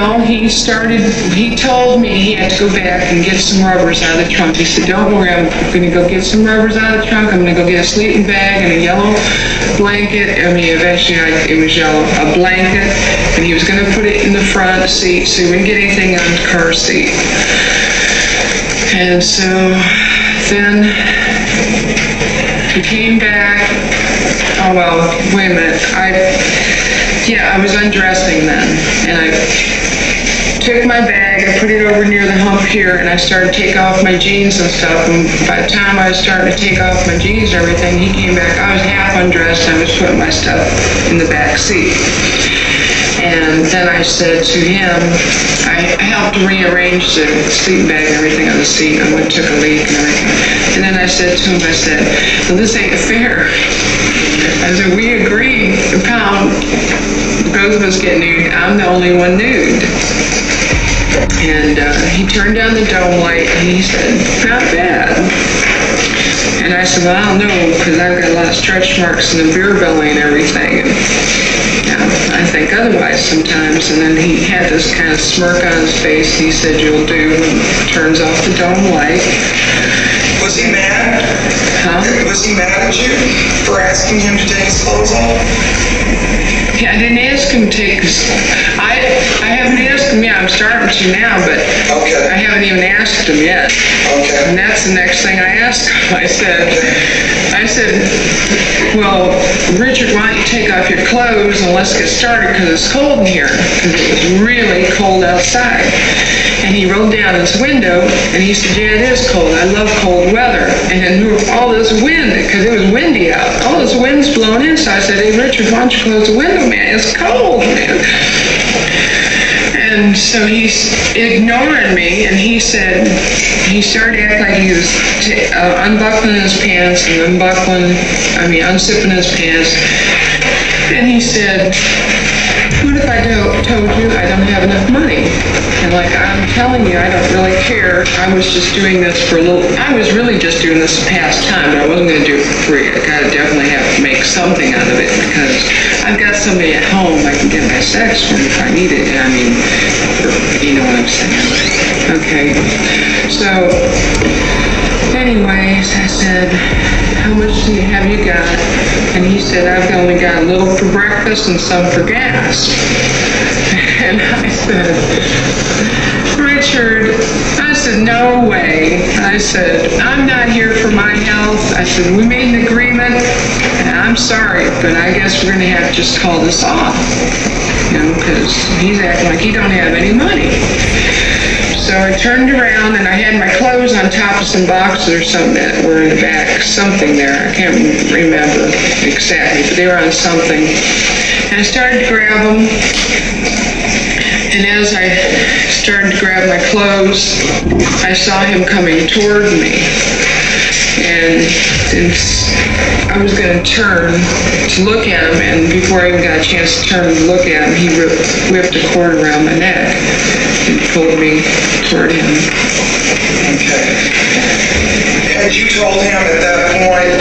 Well, he told me he had to go back and get some rubbers out of the trunk. He said, don't worry, I'm going to go get some rubbers out of the trunk. I'm going to go get a sleeping bag and a yellow blanket. I mean, eventually it was yellow, a blanket. And he was going to put it in the front seat so he wouldn't get anything on the car seat. And so then he came back. Oh, well, wait a minute. I was undressing then, and I took my bag, I put it over near the hump here, and I started to take off my jeans and stuff, and by the time I was starting to take off my jeans and everything, he came back. I was half undressed, and I was putting my stuff in the back seat. And then I said to him, I helped rearrange the sleeping bag and everything on the seat. I went and took a leak and everything. And then I said to him, well, this ain't fair. I said, we agreed to pound. Both of us get nude. I'm the only one nude. And he turned down the dome light and he said, not bad. And I said, well, I don't know, because I've got a lot of stretch marks in the beer belly and everything. And I think otherwise sometimes. And then he had this kind of smirk on his face. He said, you'll do, and turns off the dome light. Was he mad? Huh? Was he mad at you for asking him to take his clothes off? Yeah, I didn't ask him to take his... I haven't asked him yet. I'm starting to now, but okay. I haven't even asked him yet. Okay. And that's the next thing I asked him. I said, well, Richard, why don't you take off your clothes and let's get started because it's cold in here. Because it was really cold outside. And he rolled down his window and he said, yeah, it is cold. I love cold weather. And all this wind, because it was windy out, all this wind's blowing in. So I said, hey, Richard, why don't you close the window, man? It's cold, man. And so he's ignoring me, and he started acting like he was unbuckling his pants and unzipping his pants. And he said, what if I told you I don't have enough money? And I'm telling you, I don't really care. I was really just doing this to pass time, but I wasn't going to do it for free. I gotta definitely have to make something out of it because I've got somebody at home I can get my sex from if I need it. I mean, you know what I'm saying. Okay. So, anyways, I said, how much have you got? And he said, I've only got a little for breakfast and some for gas. And I said, Richard, no way. I said, I'm not here for my health. I said, we made an agreement, and I'm sorry, but I guess we're going to have to just call this off. Because he's acting like he don't have any money. So I turned around and I had my clothes on top of some boxes or something that were in the back, something there. I can't remember exactly, but they were on something. And I started to grab them. And as I started to grab my clothes, I saw him coming toward me. And since I was going to turn to look at him, and before I even got a chance to turn to look at him, he whipped a cord around my neck and pulled me toward him. Okay. Had you told him at that point,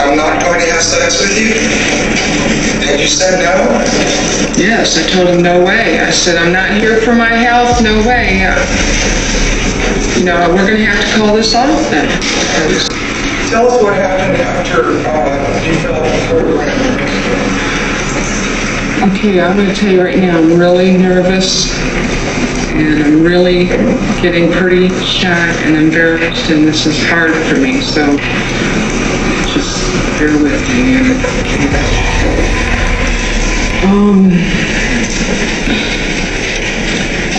I'm not going to have sex with you? Had you said no? Yes, I told him no way. I said, I'm not here for my health, no way. We're going to have to call this off then. Tell us what happened after you filled out the program. Okay, I'm going to tell you right now, I'm really nervous, and I'm really getting pretty shy and embarrassed, and this is hard for me, so just bear with me.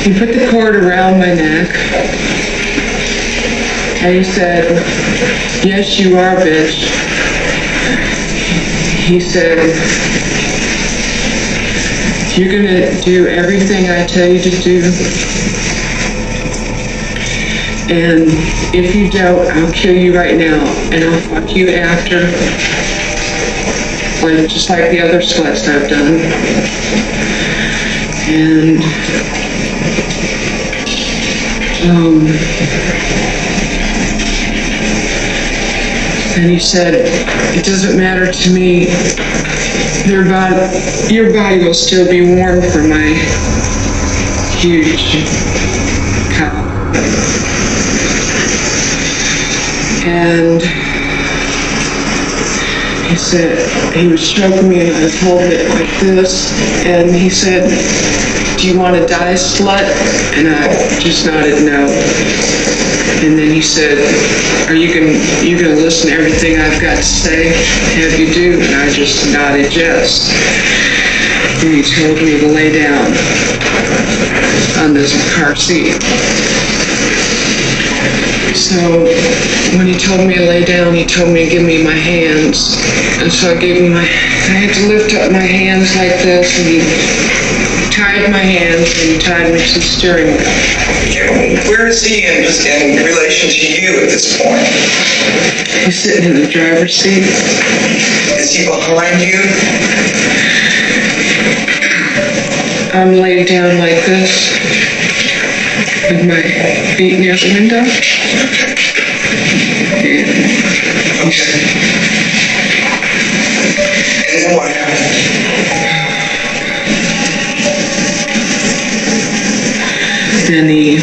He put the cord around my neck, and he said, yes, you are, bitch. He said, you're going to do everything I tell you to do. And if you don't, I'll kill you right now. And I'll fuck you after. Just like the other sluts I've done. And he said, it doesn't matter to me. Your body will still be warm for my huge cop. And he said, he was choking me and I was holding it like this, and he said, "Do you want to die, slut?" And I just nodded no. And then he said, "Are you gonna listen to everything I've got to say? Have you do?" And I just nodded yes. And he told me to lay down on this car seat. So when he told me to lay down, he told me to give me my hands. And so I gave him I had to lift up my hands like this, and he tied my hands and he tied me to the steering wheel. Where is he in relation to you at this point? He's sitting in the driver's seat. Is he behind you? I'm laid down like this, with my feet near the window. And And then what happened? then he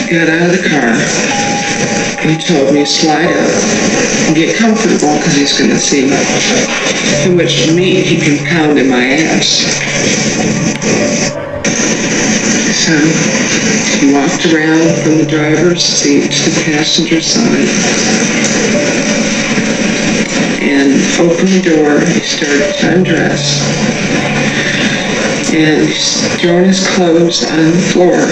got out of the car. He told me to slide up and get comfortable because he's going to see how much meat he can pound in my ass. So he walked around from the driver's seat to the passenger side and opened the door. He started to undress and he's throwing his clothes on the floor.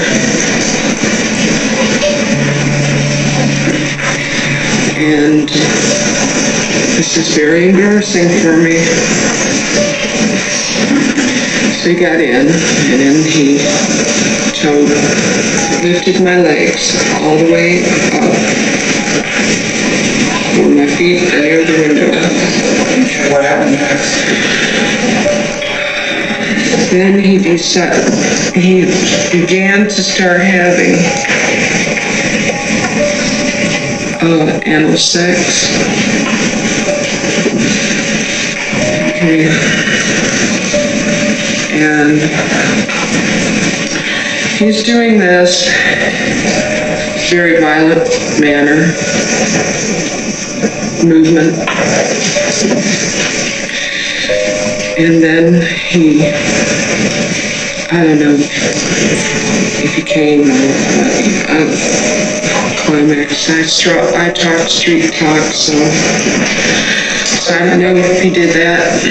And this is very embarrassing for me. So he got in, and then he lifted my legs all the way up, where my feet are near the window. Okay, what happened next? Then he began to start having anal sex. Okay. And he's doing this very violent manner, movement. And then I don't know if he came climax. I talk street talk, so I don't know if he did that.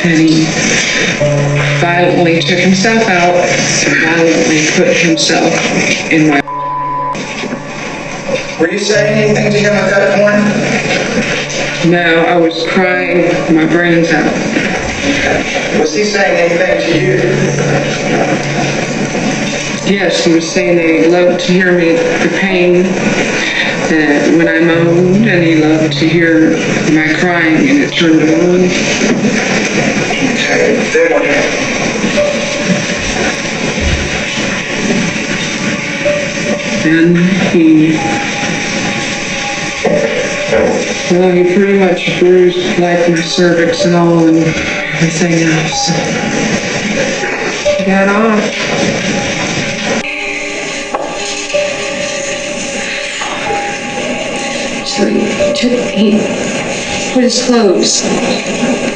And he violently took himself out and violently put himself in my... Were you saying anything to him at that point? No, I was crying my brains out. Was he saying anything to you? Yes, he was saying that he loved to hear me, the pain that when I moaned, and he loved to hear my crying, and it turned him on. Okay, then what happened? Then he pretty much bruised like my cervix and all and everything else. He got off. So he put his clothes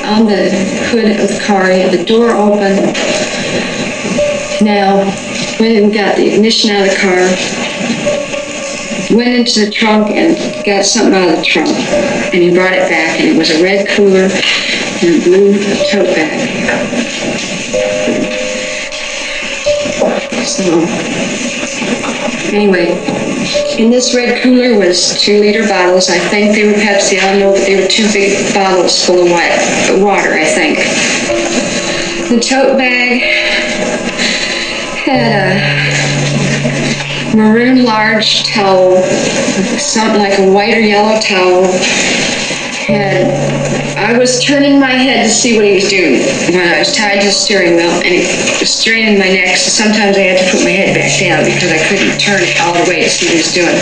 on the hood of the car. He had the door open. Now, went and got the ignition out of the car, went into the trunk and got something out of the trunk, and he brought it back, and it was a red cooler and a blue tote bag. So, anyway, in this red cooler was 2-liter bottles. I think they were Pepsi. I don't know, but they were 2 big bottles full of water, I think. The tote bag had a maroon large towel, something like a white or yellow towel. I was turning my head to see what he was doing. I was tied to the steering wheel, and he was straining my neck, so sometimes I had to put my head back down because I couldn't turn it all the way to see what he was doing.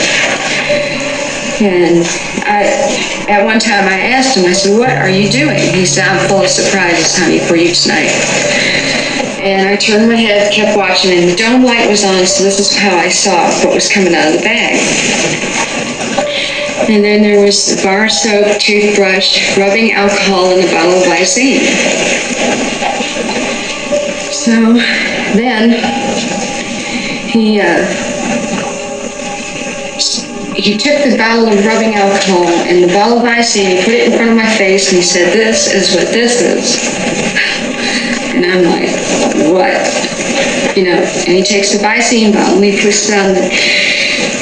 And at one time I asked him, I said, "What are you doing?" He said, "I'm full of surprises, honey, for you tonight." And I turned my head, kept watching, and the dome light was on, so this is how I saw what was coming out of the bag. And then there was bar soap, toothbrush, rubbing alcohol, and a bottle of Visine. So then he took the bottle of rubbing alcohol and the bottle of Visine, he put it in front of my face, and he said, "This is what this is." And I'm like, what? You know, and he takes the Visine bottle and he puts it on the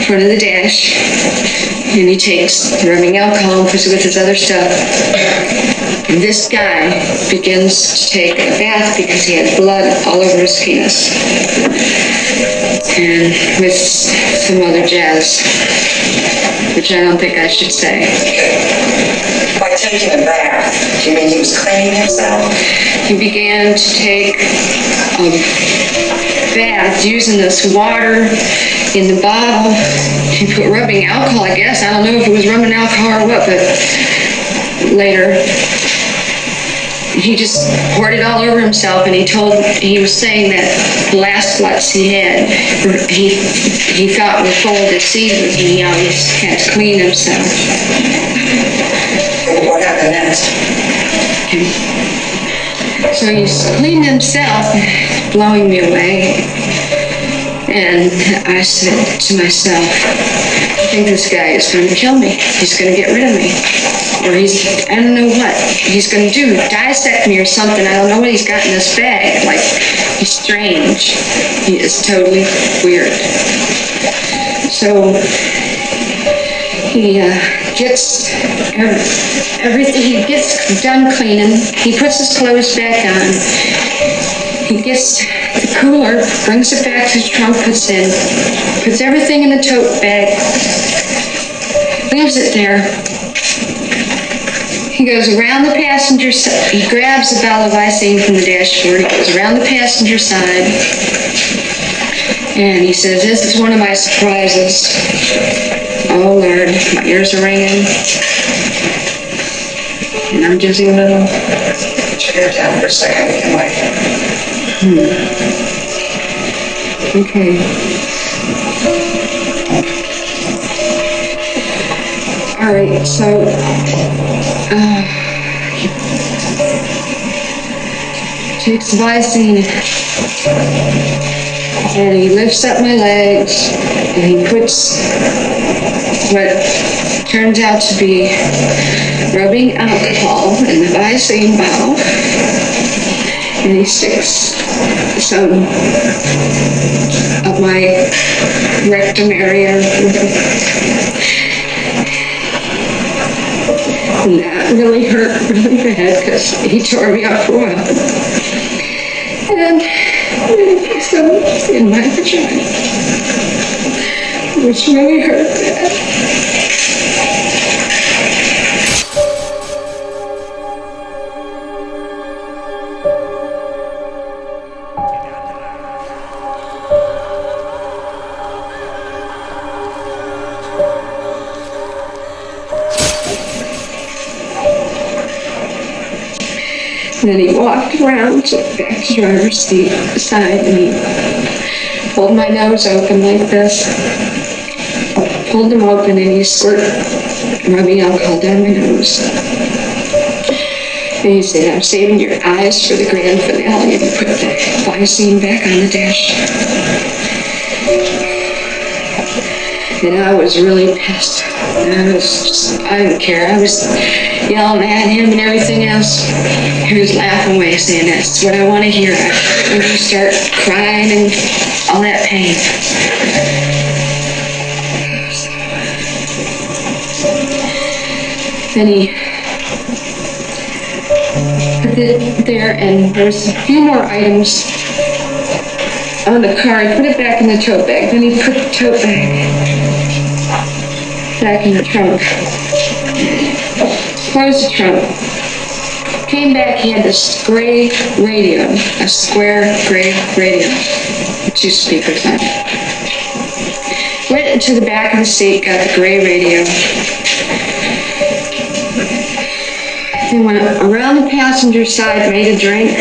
front of the dash, and he takes the rubbing alcohol and puts it with his other stuff. And this guy begins to take a bath because he had blood all over his penis. And with some other jazz, which I don't think I should say. By taking a bath, do you mean he was cleaning himself? He began to take a bath using this water in the bottle. He put rubbing alcohol, I guess. I don't know if it was rubbing alcohol or what, but later he just poured it all over himself, and he was saying that the last sluts he had, he thought were full of diseases, and he always had to clean himself. What happened next? So he's cleaned himself, blowing me away. And I said to myself, I think this guy is going to kill me. He's going to get rid of me. Or I don't know what he's going to do, dissect me or something. I don't know what he's got in this bag. Like, he's strange. He is totally weird. So he gets everything. He gets done cleaning. He puts his clothes back on. He gets the cooler, brings it back to the trunk, puts everything in the tote bag, leaves it there. He goes around the passenger side. He grabs the bottle of Visine from the dashboard. He goes around the passenger side, and he says, "This is one of my surprises." Oh Lord, my ears are ringing, and I'm just a little. Put your hair down for a second. You can wait. Okay. All right, so he takes the Visine and he lifts up my legs and he puts what turns out to be rubbing alcohol in the Visine bottle, and he sticks some of my rectum area. And that really hurt really bad because he tore me up for a while. And then he put some in my vagina, which really hurt bad. And then he walked around to the back to the driver's seat side, and he pulled my nose open like this, pulled them open, and he squirted rubbing alcohol down my nose. And he said, "I'm saving your eyes for the grand finale," and he put the Visine back on the dash. And I was really pissed. I didn't care. I was yelling at him and everything else. He was laughing away, saying, "That's what I want to hear when you start crying and all that pain." Then he put it there, and there was a few more items on the car. He put it back in the tote bag. Then he put the tote bag back in the trunk. Closed the trunk. Came back, he had this gray radio, a square gray radio with 2 speakers on it. Went into the back of the seat, got the gray radio. Then went around the passenger side, made a drink,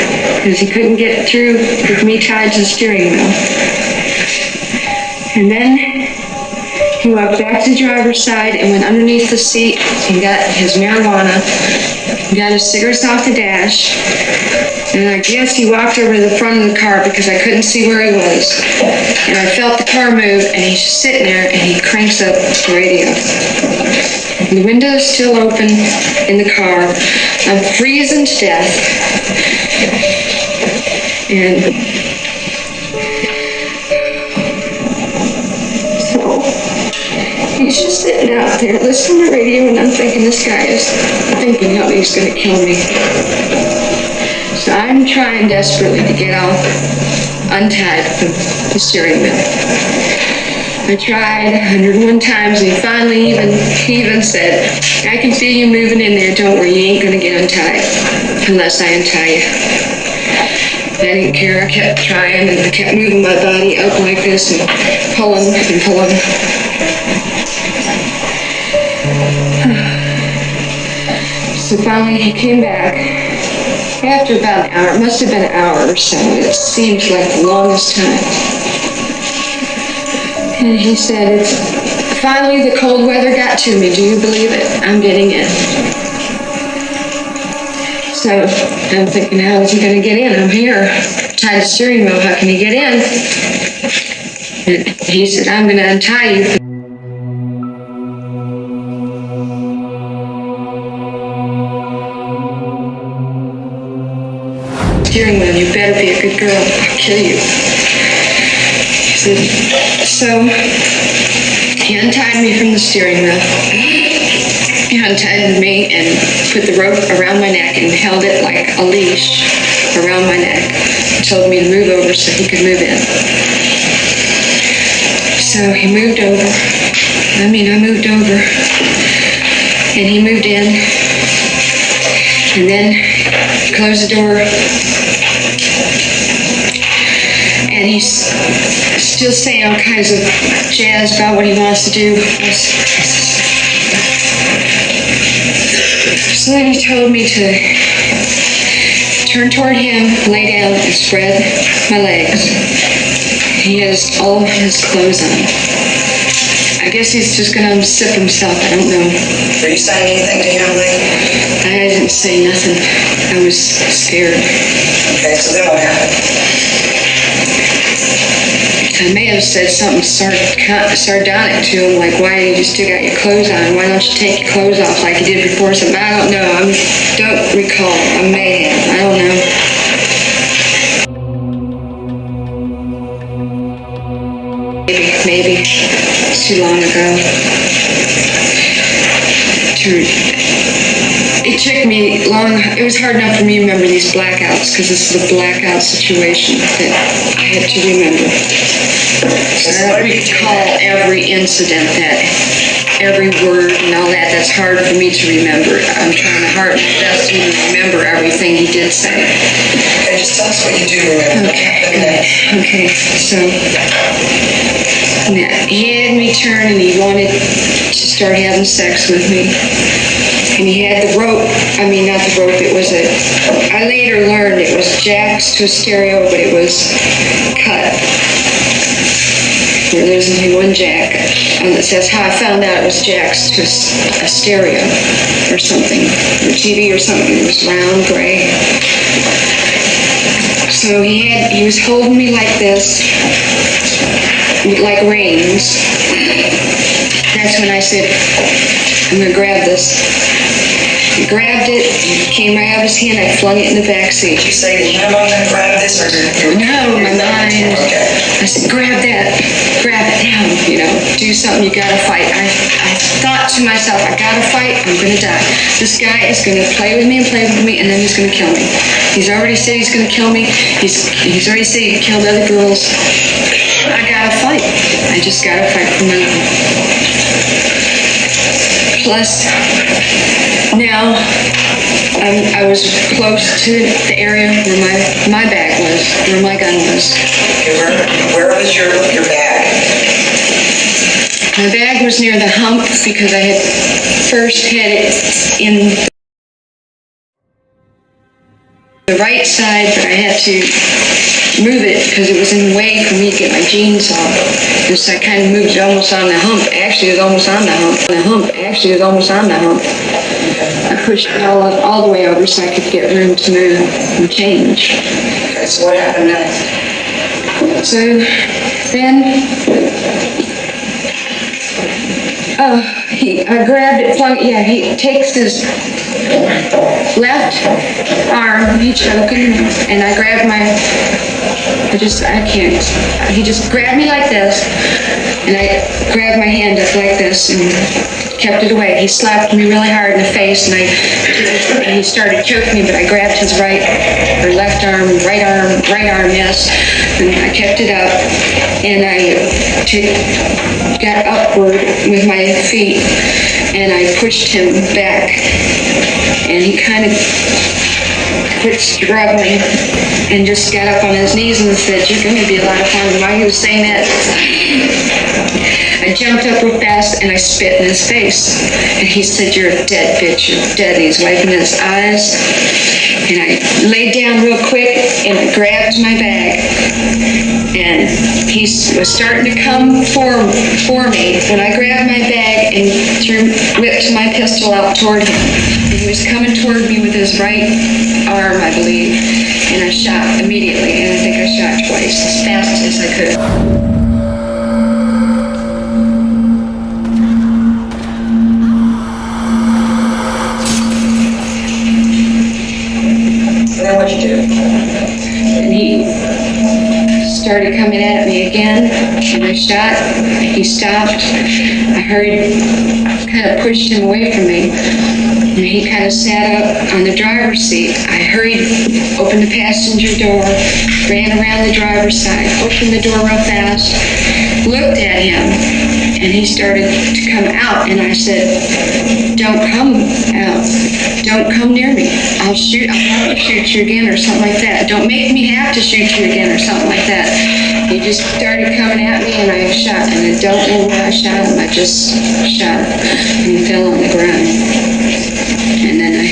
because he couldn't get through with me tied to the steering wheel. And then he walked back to the driver's side and went underneath the seat and got his marijuana, got his cigarettes off the dash, and I guess he walked over to the front of the car because I couldn't see where he was. And I felt the car move, and he's just sitting there, and he cranks up the radio. The window is still open in the car. I'm freezing to death. And so he's just sitting out there listening to the radio, and I'm thinking this guy is thinking how he's going to kill me. So I'm trying desperately to get off, untied the steering wheel. I tried 101 times, and he even said, I can feel you moving in there, don't worry, you ain't gonna get untied unless I untie you. I didn't care, I kept trying, and I kept moving my body up like this and pulling and pulling. So finally he came back. After about an hour, it must have been an hour or so, it seemed like the longest time. And he said, finally the cold weather got to me, do you believe it? I'm getting in. So I'm thinking, how is he going to get in? I'm here, tied to the steering wheel, how can he get in? And he said, I'm going to untie you. Steering wheel, you better be a good girl, I'll kill you. So he untied me from the steering wheel. He untied me and put the rope around my neck and held it like a leash around my neck. Told me to move over so he could move in. So he moved over. I moved over. And he moved in. And then closed the door. And he's still saying all kinds of jazz about what he wants to do. So then he told me to turn toward him, lay down, and spread my legs. He has all of his clothes on. I guess he's just going to unzip himself, I don't know. Were you saying anything to him, Lee? I didn't say nothing. I was scared. Okay, so then what happened? I may have said something sardonic to him, like, why you still got your clothes on? Why don't you take your clothes off like you did before? Something. I don't know. I don't recall. I may have. I don't know. Maybe. It's too long ago. It took me long. It was hard enough for me to remember these blackouts because this is a blackout situation that I had to remember. So I don't recall every incident, every word and all that. That's hard for me to remember. I'm trying to hard best to remember everything he did say. Okay, just tell us what you do remember. Okay. So he had me turn and he wanted to start having sex with me. And he had the rope, not the rope, I later learned it was jacked to a stereo, but it was cut. Where there's only one jack. And that's how I found out it was jacked to a stereo or something, or TV or something. It was round, gray. So he was holding me like this, like reins. That's when I said, I'm going to grab this. He grabbed it, it came right out of his hand, I flung it in the back seat. Did you say to him, I'm going to grab this, or No, my mind. Okay. I said, grab that, grab it now, do something, you gotta fight. I thought to myself, I gotta fight, I'm gonna die. This guy is gonna play with me, and then he's gonna kill me. He's already said he's gonna kill me, he's already said he killed other girls. I gotta fight. I just gotta fight for my life. Plus, now I was close to the area where my bag was, where my gun was. Okay, where was your bag? My bag was near the hump because I had first had it in. the right side, but I had to move it because it was in the way for me to get my jeans off. And so I kind of moved it almost on the hump. Actually, it was almost on the hump. I pushed it all the way over so I could get room to move and change. Okay, so what happened next? So then, I grabbed it, he takes his left arm, he choking, and I grabbed he just grabbed me like this, and I grabbed my hand up like this and kept it away. He slapped me really hard in the face, and he started choking me, but I grabbed his right arm, yes, and I kept it up, and I got upward with my feet, and I pushed him back, and he kind of quit struggling and just got up on his knees and said, "You're going to be a lot of fun." And while he was saying that, I jumped up real fast and I spit in his face. And he said, "You're a dead bitch, you're dead." And he's wiping his eyes. And I laid down real quick and I grabbed my bag. And he was starting to come for me when I grabbed my bag and whipped my pistol out toward him. And he was coming toward me with his right arm, I believe. And I shot immediately, and I think I shot twice, as fast as I could. Then what'd you do? And he started coming at me again, and I shot. He stopped. I kind of pushed him away from me, and he kind of sat up on the driver's seat. I hurried, opened the passenger door, ran around the driver's side, opened the door real fast, looked at him, and he started to come out, and I said, "Don't come out. Don't come near me. I'll have to shoot you again," or something like that. "Don't make me have to shoot you again," or something like that. He just started coming at me, and I shot, and I don't know where I shot him. I just shot him, and he fell on the ground. And then I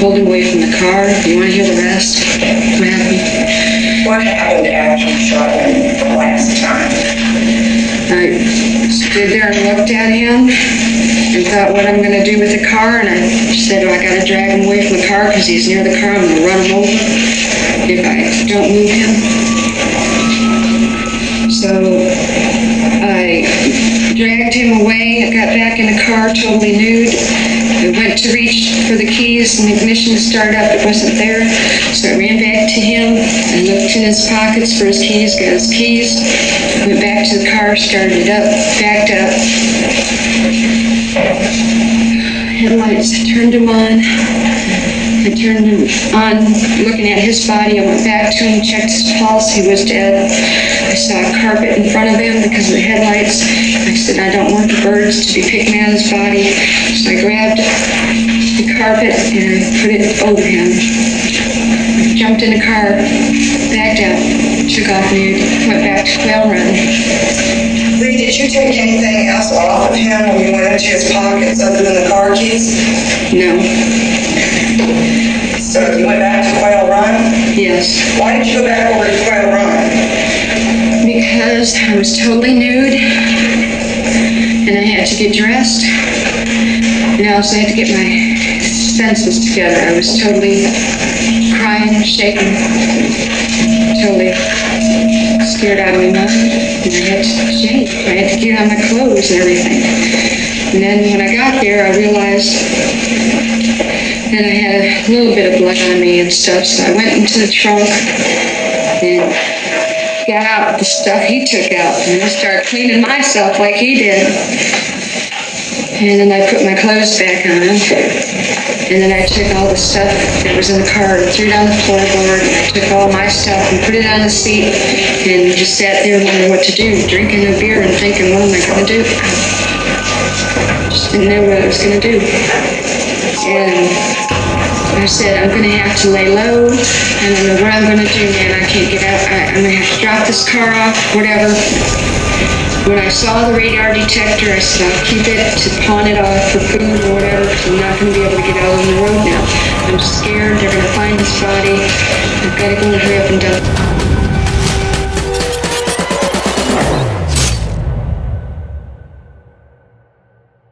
pulled him away from the car. You want to hear the rest? What happened? What happened after you shot him the last time? I stood there and looked at him and thought what I'm going to do with the car, and I said, I got to drag him away from the car because he's near the car. I'm going to run him over if I don't move him. So I dragged him away. I got back in the car totally nude. I went to reach for the keys and the ignition started up. It wasn't there. So I ran back to him. I looked in his pockets for his keys, got his keys, went back to the car, started it up, backed up. Headlights, turned them on. I turned him on, looking at his body. I went back to him, checked his pulse. He was dead. I saw a carpet in front of him because of the headlights. I said, I don't want the birds to be picking at his body. So I grabbed the carpet and I put it over him. Jumped in the car, backed out, took off nude, went back to Quail Run. Lee, did you take anything else off of him when you went into his pockets other than the car keys? No. So you went back to Quail Run? Yes. Why did you go back over to Quail Run? Because I was totally nude and I had to get dressed, and I also had to get my senses together. I was totally crying, shaking, totally scared out of my mind, and I had to change. I had to get on my clothes and everything. And then when I got there, I realized that I had a little bit of blood on me and stuff, so I went into the trunk and got out the stuff he took out, and I started cleaning myself like he did. And then I put my clothes back on, and then I took all the stuff that was in the car and threw it on the floorboard, and I took all my stuff and put it on the seat, and just sat there wondering what to do, drinking a beer and thinking, what am I going to do? Just didn't know what I was going to do. And I said, I'm going to have to lay low. I don't know what I'm going to do, man. I can't get out. I'm going to have to drop this car off, whatever. When I saw the radar detector, I said, I'll keep it to pawn it off for food or whatever, because I'm not going to be able to get out on the road now. I'm scared they're gonna find his body. I've gotta go and hurry up and dump.